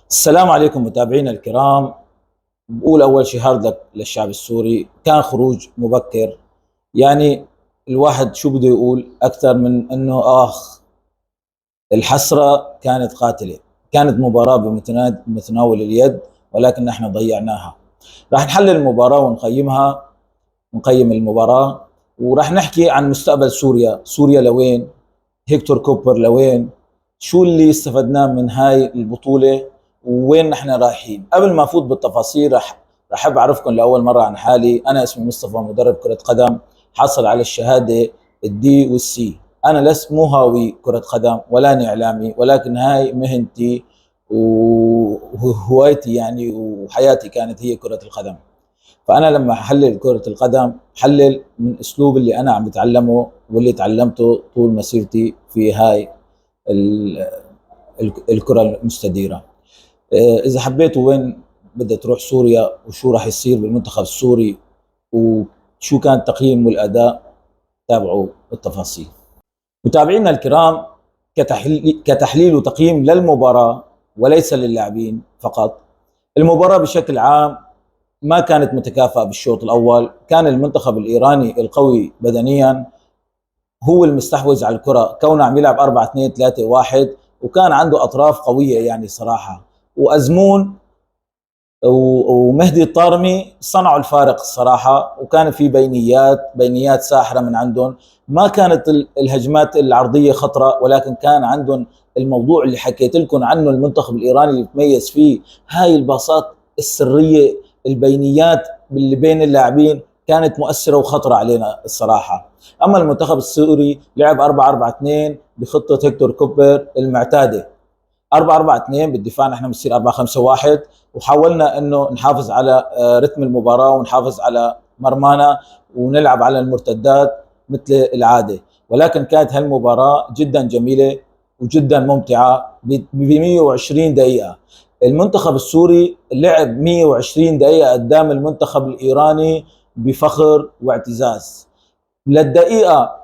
السلام عليكم متابعينا الكرام. بقول أول شيء هارد لك للشعب السوري. كان خروج مبكر، يعني الواحد شو بده يقول أكثر من أنه الحسرة كانت قاتلة. كانت مباراة بمتناول اليد، ولكن نحن ضيعناها. راح نحلل المباراة ونقيمها، نقيم المباراة، وراح نحكي عن مستقبل سوريا. سوريا لوين؟ هيكتور كوبر لوين؟ شو اللي استفدناه من هاي البطولة؟ وين نحن رايحين؟ قبل ما افوت بالتفاصيل راح احب اعرفكم لاول مرة عن حالي. انا اسمي مصطفى، مدرب كرة قدم، حاصل على الشهادة الدي والسي. انا لست مو هاوي كرة قدم ولا اعلامي، ولكن هاي مهنتي وهوايتي يعني، وحياتي كانت هي كرة القدم. فانا لما احلل كره القدم حلل من اسلوب اللي انا عم بتعلمه واللي تعلمته طول مسيرتي في هاي ال- الكره المستديره. اذا حبيتوا وين بدها تروح سوريا وشو راح يصير بالمنتخب السوري وشو كان التقييم والاداء، تابعوا التفاصيل. متابعينا الكرام، كتحليل وتقييم للمباراه وليس للاعبين فقط. المباراه بشكل عام ما كانت متكافئة. بالشوط الأول كان المنتخب الإيراني القوي بدنيا هو المستحوذ على الكرة، كونه عم يلعب 4-2-3-1، وكان عنده أطراف قوية يعني صراحة. وأزمون ومهدي الطارمي صنعوا الفارق الصراحة، وكان في بينيات ساحرة من عندهم. ما كانت الهجمات العرضية خطرة، ولكن كان عندهم الموضوع اللي حكيت لكم عنه المنتخب الإيراني اللي يتميز فيه، هاي الباصات السرية، البينيات اللي بين اللاعبين كانت مؤثرة وخطرة علينا الصراحة. أما المنتخب السوري لعب 4-4-2 بخطة هيكتور كوبر المعتادة. 4-4-2 بالدفاع، نحن بنصير 4-5-1، وحاولنا انه نحافظ على رتم المباراه ونحافظ على مرمانا ونلعب على المرتدات مثل العاده. ولكن كانت هالمباراه جدا جميله وجدا ممتعه. ب 120 دقيقه المنتخب السوري لعب 120 دقيقه قدام المنتخب الايراني بفخر واعتزاز. للدقيقه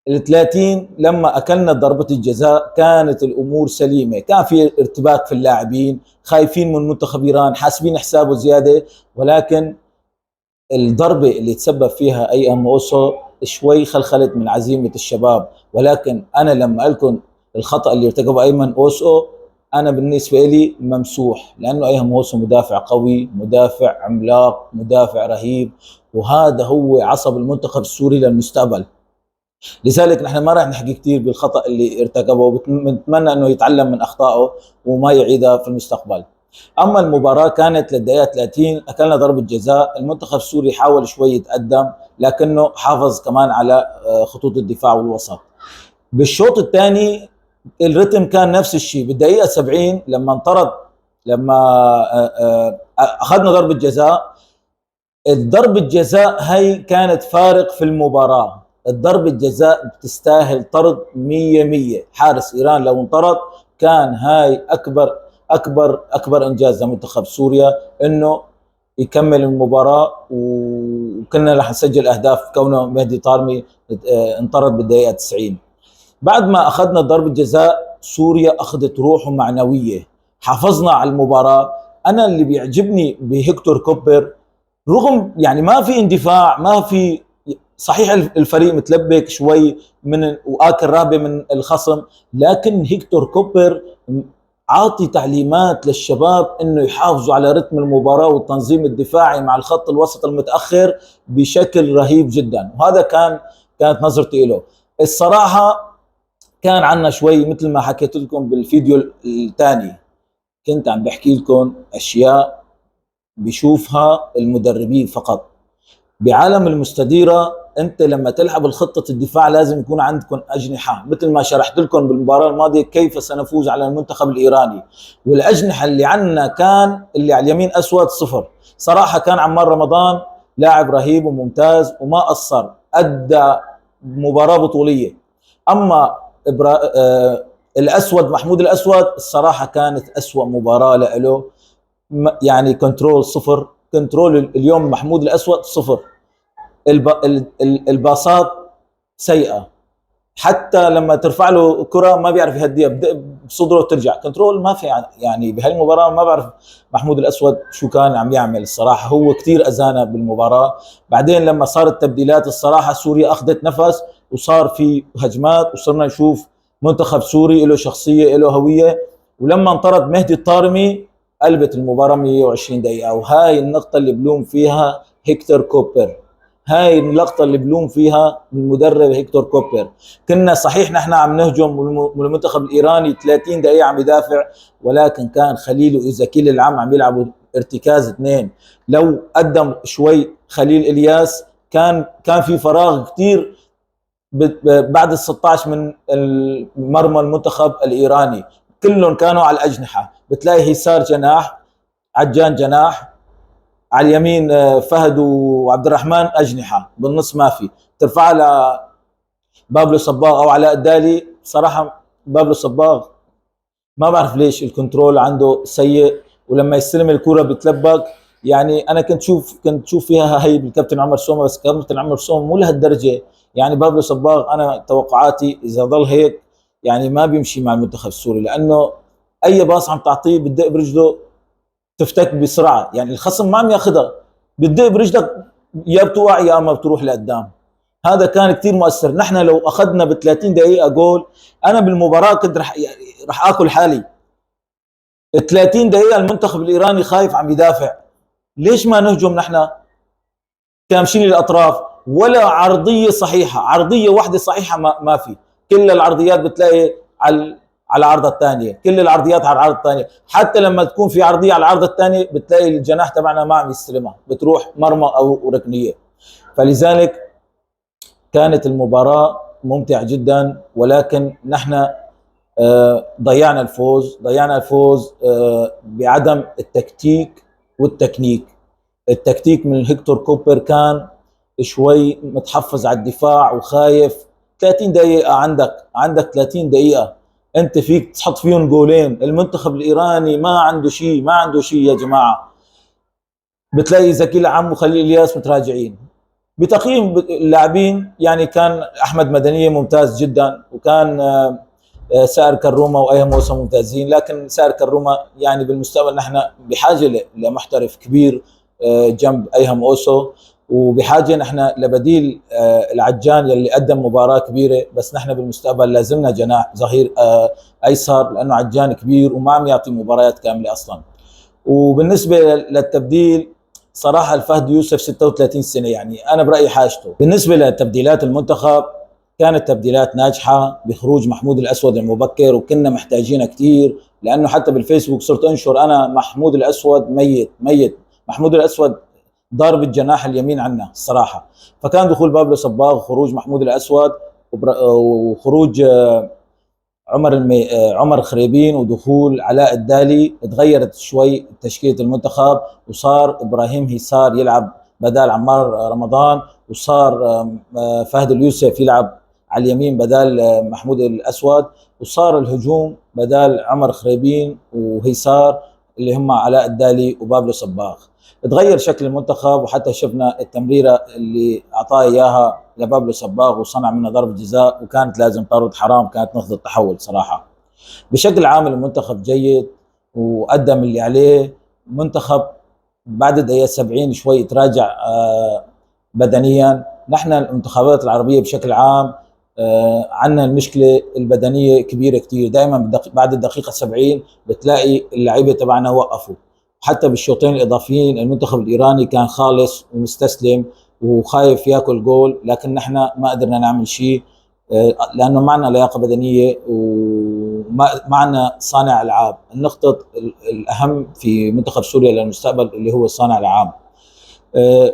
ال 30 لما اكلنا ضربه الجزاء كانت الامور سليمه، كان في ارتباك في اللاعبين، خايفين من منتخب ايران، حاسبين حسابه زياده. ولكن الضربه اللي تسبب فيها ايمن اوسو شوي خلخلت من عزيمه الشباب. ولكن انا لما لكم الخطا اللي ارتكبه ايمن اوسو، انا بالنسبه لي ممسوح، لانه ايمن اوسو مدافع قوي، مدافع عملاق، مدافع رهيب، وهذا هو عصب المنتخب السوري للمستقبل. لذلك نحن ما راح نحكي كثير بالخطأ اللي ارتكبه، بنتمنى انه يتعلم من اخطائه وما يعيدها في المستقبل. اما المباراة كانت للدقيقة 30 اكلنا ضربة جزاء، المنتخب السوري حاول شوي يتقدم لكنه حافظ كمان على خطوط الدفاع والوسط. بالشوط الثاني الرتم كان نفس الشيء. بالدقيقة 70 لما انطرد، لما اخذنا ضربة جزاء، الضربة الجزاء هي كانت فارق في المباراة. الضربة الجزاء بتستاهل طرد 100. حارس إيران لو انطرد كان هاي أكبر إنجاز لمنتخب سوريا، إنه يكمل المباراة، وكنا رح نسجل أهداف كونه مهدي طارمي انطرد بالدقيقة 90. بعد ما أخذنا ضربة جزاء سوريا أخذت روح معنوية، حافظنا على المباراة. أنا اللي بيعجبني بهيكتور كوبر، رغم يعني ما في اندفاع، ما في، صحيح الفريق متلبك شوي من واكل رهبه من الخصم، لكن هيكتور كوبر عاطي تعليمات للشباب انه يحافظوا على رتم المباراه والتنظيم الدفاعي مع الخط الوسط المتاخر بشكل رهيب جدا. وهذا كانت نظرتي له الصراحه. كان عندنا شوي مثل ما حكيت لكم بالفيديو الثاني، كنت عم بحكي لكم اشياء بيشوفها المدربين فقط. بعالم المستديرة انت لما تلعب الخطة الدفاع لازم يكون عندكم اجنحة، مثل ما شرحت لكم بالمباراة الماضية كيف سنفوز على المنتخب الايراني. والاجنحة اللي عندنا كان اللي على اليمين اسود صفر. صراحة كان عمار رمضان لاعب رهيب وممتاز وما قصر، ادى مباراة بطولية. اما إبرا... آه... الاسود محمود الاسود الصراحة كانت اسوأ مباراة له. يعني كنترول صفر، كنترول اليوم محمود الأسود صفر. الباصات سيئة، حتى لما ترفع له كره ما بيعرف يهديها، بدق بصدره وترجع كنترول. ما في يعني بهالمباراه ما بعرف محمود الاسود شو كان عم يعمل الصراحه، هو كثير اذانا بالمباراه. بعدين لما صارت تبديلات الصراحه سوريا اخذت نفس وصار في هجمات وصرنا نشوف منتخب سوري له شخصيه له هويه. ولما انطرد مهدي الطارمي قلبت المباراه 120 دقيقه، وهاي النقطه اللي بلوم فيها هيكتور كوبر. هاي اللقطة اللي بلوم فيها المدرب هيكتور كوبر. كنا صحيح نحن عم نهجم والمنتخب الإيراني 30 دقيقة عم يدافع، ولكن كان خليل وإيزاكيل العم عم يلعبوا ارتكاز اثنين. لو قدم شوي خليل إلياس كان في فراغ كتير بعد ال 16 من مرمى المنتخب الإيراني. كلهم كانوا على الأجنحة، بتلاقي هيسار جناح، عجان جناح، على اليمين فهد وعبد الرحمن اجنحه، بالنص ما في. ترفعها لبابلو صباغ او علاء الدالي. صراحه بابلو صباغ ما بعرف ليش الكنترول عنده سيء، ولما يستلم الكره بتلبك. يعني انا كنت شوف فيها هي بالكابتن عمر سومه، بس كابتن عمر سومه مو لهالدرجه. يعني بابلو صباغ انا توقعاتي اذا ضل هيك يعني ما بيمشي مع المنتخب السوري، لانه اي باص عم تعطيه بدق برجله تفتك بسرعه. يعني الخصم ما عم ياخذها، بتدق برجلك يا بتوقع يا اما بتروح لقدام. هذا كان كثير مؤثر. نحن لو اخذنا ب 30 دقيقه جول، انا بالمباراه كنت رح اكل حالي. 30 دقيقه المنتخب الايراني خايف عم يدافع، ليش ما نهجم نحن كامشين الاطراف؟ ولا عرضيه صحيحه، عرضيه واحده صحيحه ما في. كل العرضيات بتلاقي على العارضه الثانيه، كل العرضيات على العارضه الثانيه. حتى لما تكون في عرضيه على العارضه الثانيه بتلاقي الجناح تبعنا ما عم يستلمها، بتروح مرمى او ركنيه. فلذلك كانت المباراه ممتعه جدا، ولكن نحن ضيعنا الفوز. ضيعنا الفوز بعدم التكتيك والتكنيك. التكتيك من هيكتور كوبر كان شوي متحفظ على الدفاع وخايف. 30 دقيقة عندك 30 دقيقة انت فيك تحط فيهم جولين. المنتخب الايراني ما عنده شيء يا جماعة. بتلاقي زكي العم وخليل الياس متراجعين بتقييم اللاعبين. يعني كان احمد مدنية ممتاز جدا، وكان سائر كرومه وايهم موسى ممتازين، لكن سائر كرومه يعني بالمستقبل نحن بحاجه لمحترف كبير جنب ايهم اوسو، وبحاجه نحن لبديل العجان يلي قدم مباراه كبيره. بس نحن بالمستقبل لازمنا جناح ظهير ايسر، لانه عجان كبير وما عم يعطي مباريات كامله اصلا. وبالنسبه للتبديل صراحه الفهد يوسف 36 سنه، يعني انا برايي حاجته. بالنسبه لتبديلات المنتخب كانت تبديلات ناجحه بخروج محمود الاسود المبكر، وكنا محتاجينه كثير. لانه حتى بالفيسبوك صرت انشر انا محمود الاسود ميت ميت. محمود الاسود ضارب الجناح اليمين عنا الصراحه. فكان دخول بابلو صباغ وخروج محمود الاسود وخروج عمر خريبين ودخول علاء الدالي تغيرت شوي تشكيله المنتخب، وصار ابراهيم هيسار يلعب بدال عمار رمضان، وصار فهد اليوسف يلعب على اليمين بدال محمود الاسود، وصار الهجوم بدال عمر خريبين وهيسار اللي هم علاء الدالي وبابلو صباغ. تغير شكل المنتخب، وحتى شفنا التمريره اللي اعطاها اياها لبابلو صباغ وصنع منها ضربه جزاء، وكانت لازم طرد حرام، كانت نقطه تحول صراحه. بشكل عام المنتخب جيد وقدم اللي عليه. منتخب بعد الدقيقه 70 شوي تراجع بدنيا. نحن المنتخبات العربيه بشكل عام عندنا المشكله البدنيه كبيره كثير. دائما بعد الدقيقه 70 بتلاقي اللعيبه تبعنا وقفوا. حتى بالشوطين الاضافيين المنتخب الايراني كان خالص ومستسلم وخايف ياكل جول، لكن نحن ما قدرنا نعمل شيء لانه معنا لياقه بدنيه ومعنا صانع العاب. النقطه الاهم في منتخب سوريا للمستقبل اللي هو صانع العاب.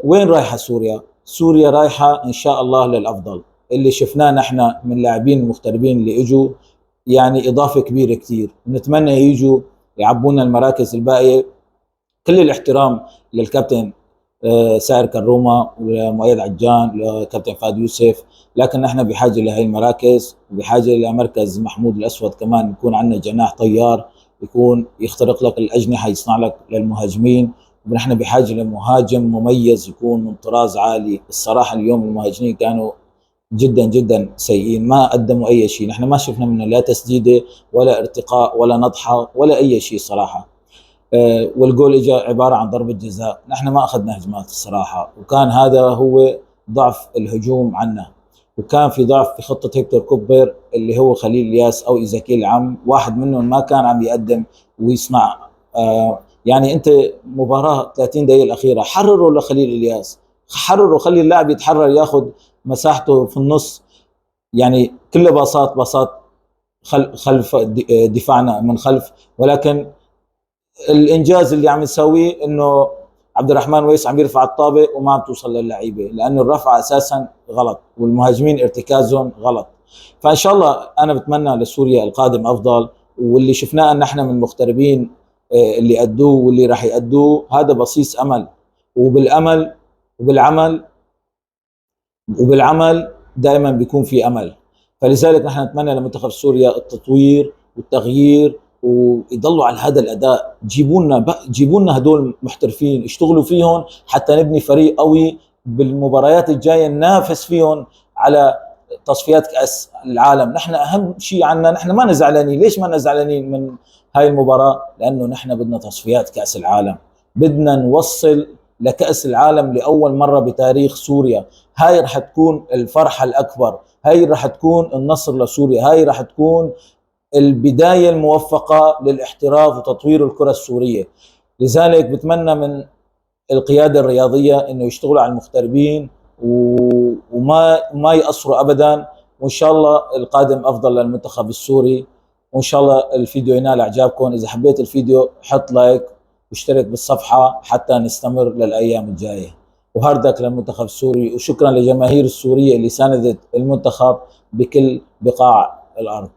وين رايحه سوريا؟ سوريا رايحه ان شاء الله للافضل. اللي شفناه نحن من لاعبين المغتربين اللي اجوا يعني اضافه كبيره كثير، نتمنى يجوا يعبونا المراكز الباقيه. كل الاحترام للكابتن سائر كرومه ومؤيد عجان لكابتن فهد يوسف، لكن نحن بحاجه لهي المراكز، وبحاجه لمركز محمود الاسود كمان يكون عندنا جناح طيار يكون يخترق لك الاجنحه، يصنع لك للمهاجمين. ونحن بحاجه لمهاجم مميز يكون من طراز عالي. الصراحه اليوم المهاجمين كانوا جدا جدا سيئين، ما قدموا اي شيء، نحن ما شفنا منه لا تسديده ولا ارتقاء ولا نضحه ولا اي شيء صراحه. والجول اجى عباره عن ضربه جزاء، نحن ما اخذنا هجمات الصراحه، وكان هذا هو ضعف الهجوم عنا. وكان في ضعف في خطه هيكتور كوبر اللي هو خليل الياس او ايزاكيل العم، واحد منهم ما كان عم يقدم ويصنع. يعني انت مباراه 30 دقيقه الاخيره حرروا لخليل الياس، حرروا، خلي اللاعب يتحرر ياخذ مساحته في النص. يعني كل باصات خلف دفاعنا من خلف، ولكن الانجاز اللي عم يسويه انه عبد الرحمن ويس عم يرفع الطابه وما عم توصل للعيبه، لانه الرفعه اساسا غلط والمهاجمين ارتكازهم غلط. فان شاء الله انا بتمنى لسوريا القادم افضل، واللي شفناه ان احنا من المغتربين اللي ادوه واللي راح يادوه هذا بصيص امل. وبالامل وبالعمل وبالعمل دائما بيكون في امل. فلذلك نحن نتمنى لمنتخب سوريا التطوير والتغيير، ويضلوا على هذا الاداء. جيبوا لنا هدول محترفين اشتغلوا فيهم حتى نبني فريق قوي بالمباريات الجايه ننافس فيهم على تصفيات كاس العالم. نحن اهم شيء عندنا، نحن ما زعلانين. ليش ما زعلانين من هاي المباراه؟ لانه نحن بدنا تصفيات كاس العالم، بدنا نوصل لكأس العالم لأول مرة بتاريخ سوريا. هاي رح تكون الفرحة الأكبر، هاي رح تكون النصر لسوريا، هاي رح تكون البداية الموفقة للاحتراف وتطوير الكرة السورية. لذلك بتمنى من القيادة الرياضية انه يشتغلوا على المغتربين وما يقصروا ابدا. وان شاء الله القادم افضل للمنتخب السوري. وان شاء الله الفيديو ينال اعجابكم. اذا حبيت الفيديو حط لايك واشترك بالصفحة حتى نستمر للايام الجاية. وهاردك للمنتخب السوري، وشكرا لجماهير السورية اللي ساندت المنتخب بكل بقاع الارض.